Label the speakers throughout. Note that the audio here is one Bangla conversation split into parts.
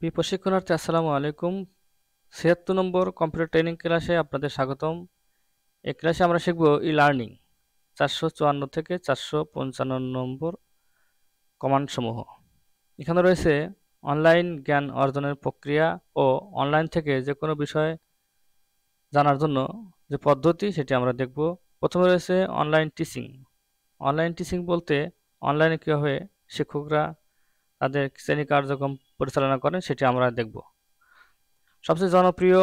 Speaker 1: প্রিয় প্রশিক্ষণার্থী, আসসালামু আলাইকুম। ৭৬ নম্বর কম্পিউটার ট্রেনিং ক্লাসে আপনাদের স্বাগতম। এই ক্লাসে আমরা শিখব ই লার্নিং ৪৫৪ থেকে ৪৫৫ নম্বর কমান্ড সমূহ। এখানে রয়েছে অনলাইন জ্ঞান অর্জনের প্রক্রিয়া ও অনলাইন থেকে যে কোনো বিষয় জানার জন্য যে পদ্ধতি সেটি আমরা দেখব। প্রথমে রয়েছে অনলাইন টিচিং। অনলাইন টিচিং বলতে অনলাইনে কীভাবে শিক্ষকরা তাদের শ্রেণী কার্যক্রম পরিচালনা করেন সেটি আমরা দেখব। সবচেয়ে জনপ্রিয়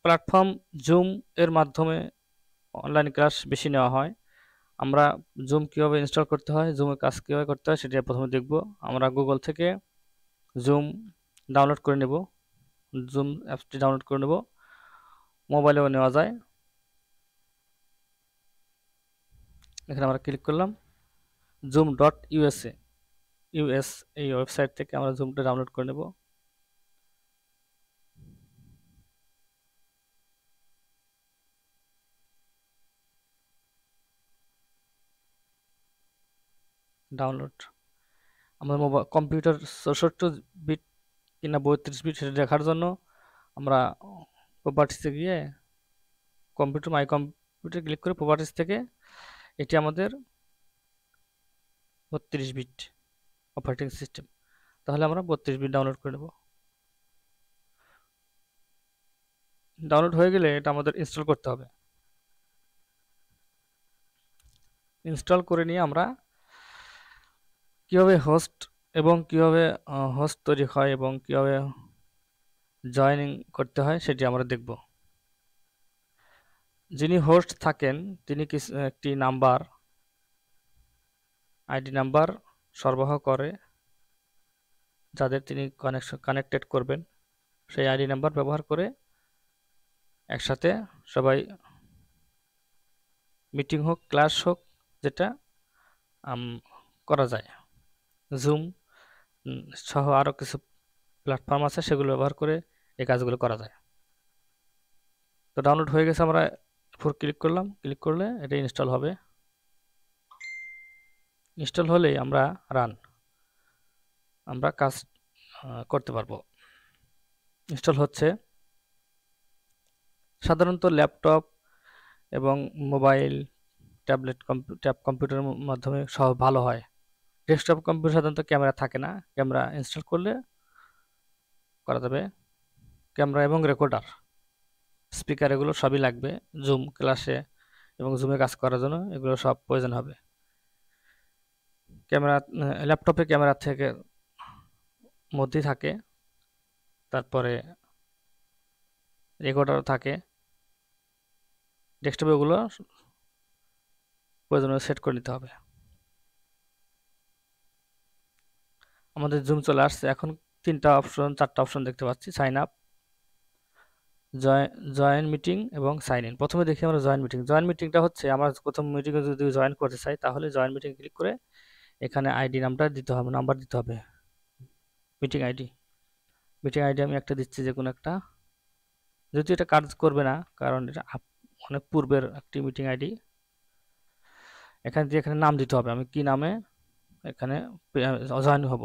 Speaker 1: প্ল্যাটফর্ম জুম এর মাধ্যমে অনলাইন ক্লাস বেশি নেওয়া হয়। আমরা জুম কীভাবে ইনস্টল করতে হয়, জুমের কাজ কীভাবে করতে হয় সেটি প্রথমে দেখব। আমরা গুগল থেকে জুম ডাউনলোড করে নেব, জুম অ্যাপসটি ডাউনলোড করে নেব, মোবাইলেও নেওয়া যায়। এখানে আমরা ক্লিক করলাম zoom.usa এই ওয়েবসাইট থেকে আমরা জুমটা ডাউনলোড করে নেব। ডাউনলোড আমাদের মোবাইল কম্পিউটার ৬৪ বিট কিনা ৩২ বিট সেটা দেখার জন্য আমরা প্রপার্টিসে গিয়ে মাই কম্পিউটার ক্লিক করে প্রপার্টিস থেকে এটি আমাদের ৩২ বিট অপারেটিং সিস্টেম, তাহলে আমরা ৩২ বিট ডাউনলোড করে নেব। ডাউনলোড হয়ে গেলে এটা আমাদের ইনস্টল করতে হবে। ইনস্টল করে নিয়ে আমরা কীভাবে হোস্ট এবং কীভাবে হোস্ট তৈরি হয় এবং কীভাবে জয়েনিং করতে হয় সেটি আমরা দেখব। যিনি হোস্ট থাকেন তিনি একটি নাম্বার আইডি নাম্বার সরবরাহ করে, যাদের তিনি কানেক্টেড করবেন সেই আইডি নাম্বার ব্যবহার করে একসাথে সবাই মিটিং হোক, ক্লাস হোক, যেটা করা যায়। জুম সহ আরও কিছু প্ল্যাটফর্ম আছে, সেগুলো ব্যবহার করে এই কাজগুলো করা যায়। তো ডাউনলোড হয়ে গেছে, আমরা ফোর ক্লিক করলাম, ক্লিক করলে এটা ইনস্টল হবে। ইনস্টল হলেই আমরা কাজ করতে পারবো। ইনস্টল হচ্ছে। সাধারণত ল্যাপটপ এবং মোবাইল, ট্যাব কম্পিউটারের মাধ্যমে সব ভালো হয়। ডেস্কটপ কম্পিউটার সাধারণত ক্যামেরা থাকে না। ক্যামেরা ইনস্টল করলে করা যাবে। ক্যামেরা এবং রেকর্ডার, স্পিকার, এগুলো সবই লাগবে জুম ক্লাসে এবং জুমে কাজ করার জন্য। এগুলো সব প্রয়োজন হবে। ক্যামেরা ল্যাপটপে ক্যামেরা থেকে মধ্যেই থাকে, তারপরে রেকর্ডারও থাকে। ডেস্কটপে ওগুলো প্রয়োজনীয় সেট করে নিতে হবে। আমাদের জুম চলে আসছে। এখন 4টা অপশন দেখতে পাচ্ছি। সাইন আপ, জয়েন মিটিং এবং সাইন ইন। প্রথমে দেখি আমরা জয়েন মিটিং। জয়েন মিটিংটা হচ্ছে আমরা প্রথম মিটিংয়ে যদি জয়েন করতে চাই তাহলে জয়েন মিটিং ক্লিক করে এখানে আইডি নাম্বার দিতে হবে, মিটিং আইডি। আমি একটা দিচ্ছি, যে কোনো একটা, যেহেতু এটা কাজ করবে না কারণ এটা অনেক পূর্বের একটি মিটিং আইডি। এখানে নাম দিতে হবে, আমি কি নামে এখানে জয়েন হব।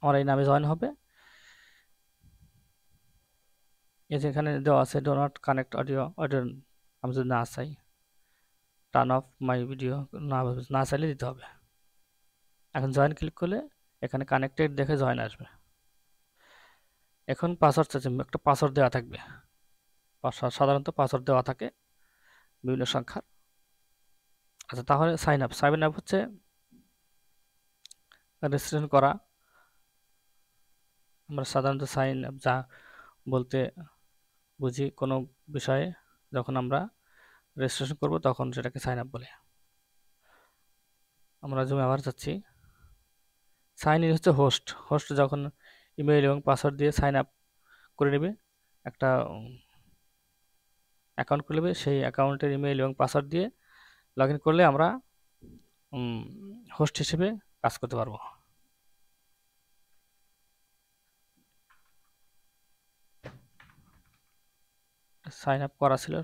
Speaker 1: আমার এই নামে জয়েন হবে। এই যে এখানে দেওয়া আছে ডো নট কানেক্ট অডিও, আমি যদি না চাই, টার্ন অফ মাই ভিডিও, না চাইলে দিতে হবে। এখন জয়েন ক্লিক করলে এখানে কানেক্টেড দেখে জয়েন আসবে। এখন পাসওয়ার্ড চাইছে, একটা পাসওয়ার্ড দেওয়া থাকবে। সাধারণত পাসওয়ার্ড দেওয়া থাকে বিভিন্ন সংখ্যার। আচ্ছা, তাহলে সাইন আপ হচ্ছে রেজিস্ট্রেশন করা। আমরা সাধারণত সাইন আপ যা বলতে বুঝি কোনো বিষয়ে যখন আমরা রেজিস্ট্রেশন করব তখন সেটাকে সাইন আপ বলে। আমরা জুমে আবার যাচ্ছি। সাইন ইন হচ্ছে হোস্ট যখন ইমেইল এবং পাসওয়ার্ড দিয়ে সাইন আপ করে নেবে, একটা অ্যাকাউন্ট খুলে নেবে, সেই অ্যাকাউন্টের ইমেইল এবং পাসওয়ার্ড দিয়ে লগ ইন করলে আমরা হোস্ট হিসেবে কাজ করতে পারবো। সাইন আপ করা ছিল।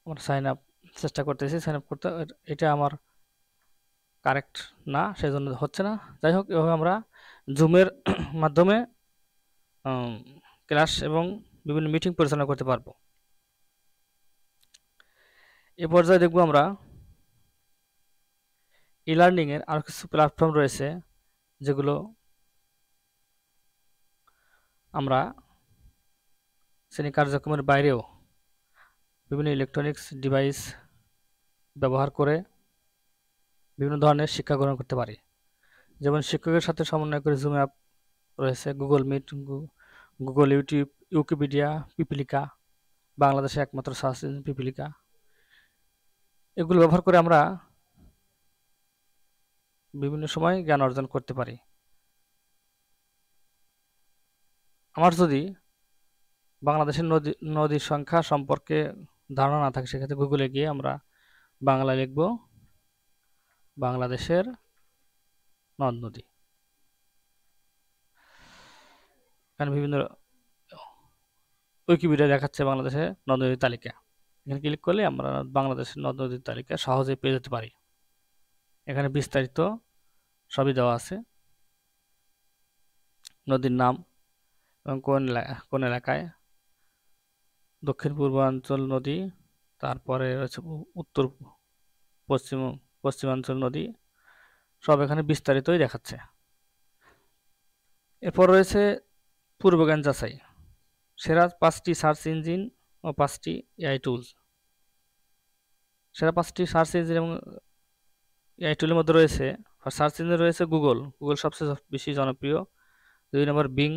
Speaker 1: আমরা সাইন আপ চেষ্টা করতেছি, সাইন আপ করতে, এটা আমার কারেক্ট না, সেই জন্য হচ্ছে না। যাই হোক, এভাবে আমরা জুমের মাধ্যমে ক্লাস এবং বিভিন্ন মিটিং পরিচালনা করতে পারবো। এ পর্যায়ে দেখব আমরা ই লার্নিংয়ের আরও কিছু প্ল্যাটফর্ম রয়েছে, যেগুলো আমরা শ্রেণী কার্যক্রমের বাইরেও বিভিন্ন ইলেকট্রনিক্স ডিভাইস ব্যবহার করে বিভিন্ন ধরনের শিক্ষা গ্রহণ করতে পারি। যেমন শিক্ষকের সাথে সমন্বয় করে জুম অ্যাপ রয়েছে, Google Meet, Google YouTube, Wikipedia, Pipilika, বাংলাদেশে একমাত্র সার্চ ইঞ্জিন পিপিলিকা। এগুলো ব্যবহার করে আমরা বিভিন্ন সময় জ্ঞান অর্জন করতে পারি। আমার যদি বাংলাদেশের নদীর সংখ্যা সম্পর্কে ধারণা না থাকে, সেক্ষেত্রে গুগলে গিয়ে আমরা বাংলা লিখব বাংলাদেশের নদ নদী। এখানে বিভিন্ন উইকিপিডিয়া দেখাচ্ছে বাংলাদেশের নদ নদীর তালিকা। এখানে ক্লিক করলে আমরা বাংলাদেশের নদ নদীর তালিকা সহজে পেয়ে যেতে পারি। এখানে বিস্তারিত সবই দেওয়া আছে, নদীর নাম এবং কোন এলাকায়, দক্ষিণ পূর্বাঞ্চল নদী, তারপরে রয়েছে উত্তর পশ্চিমাঞ্চল নদী, সব এখানে বিস্তারিতই দেখাচ্ছে। এরপর রয়েছে পূর্বজ্ঞান যাচাই, সেরা 5টি সার্চ ইঞ্জিন ও 5টি এআই টুলস। সেরা 5টি সার্চ ইঞ্জিন এবং এআই টুলের মধ্যে রয়েছে, সার্চ ইঞ্জিন রয়েছে গুগল, গুগল সবচেয়ে বেশি জনপ্রিয়। 2 নম্বর বিং,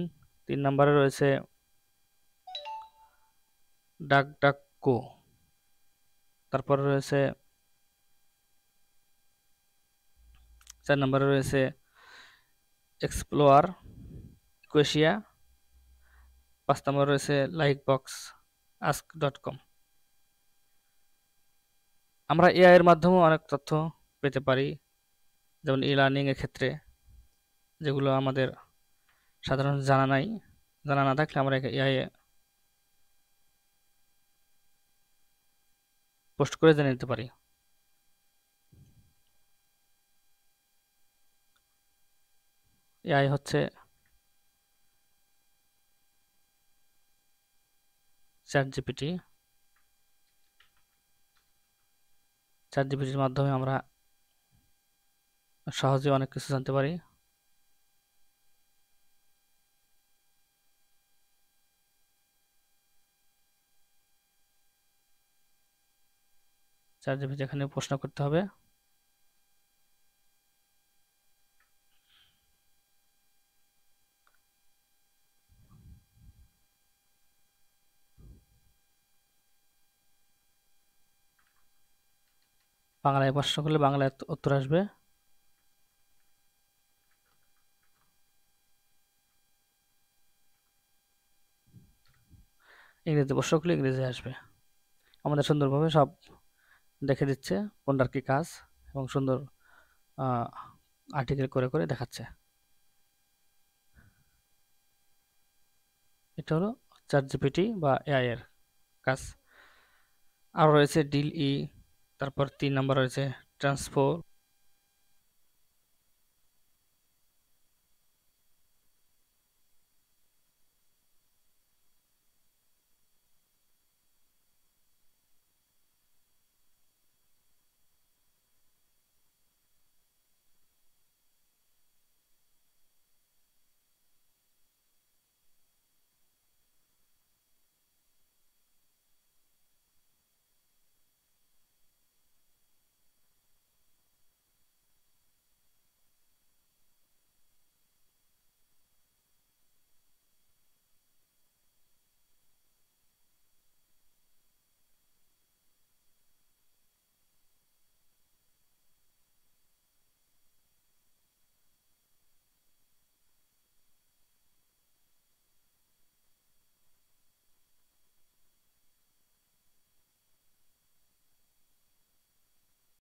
Speaker 1: 3 নম্বরে রয়েছে ডাকডাকগো, তারপরে রয়েছে 4 নম্বরে রয়েছে এক্সপ্লোরার, ইকুয়েশিয়া, 5 নম্বরে রয়েছে লাইকবক্স, ask.com। আমরা এআই এর মাধ্যমেও অনেক তথ্য পেতে পারি, যেমন ই লার্নিং এর ক্ষেত্রে, যেগুলো আমাদের সাধারণত জানা না থাকলে আমরা এআই এ পোস্ট করে জেনে নিতে পারি। এআই হচ্ছে চ্যাট জিপিটির মাধ্যমে আমরা সহজে অনেক কিছু জানতে পারি। চ্যাট জিপিটি এখানে প্রশ্ন করতে হবে, বাংলায় প্রশ্ন করলে বাংলায় উত্তর আসবে। ইংরেজি প্রশ্ন করলে ইংরেজি আসবে। আমাদের সুন্দরভাবে সব দেখে দিচ্ছে কোনটার কি কাজ, এবং সুন্দর আর্টিকেল করে করে দেখাচ্ছে। এটা হলো চ্যাট জিপিটি বা এআই এর কাজ। আর রয়েছে ডিল ই, তারপর 3 নম্বর রয়েছে ট্রান্সফো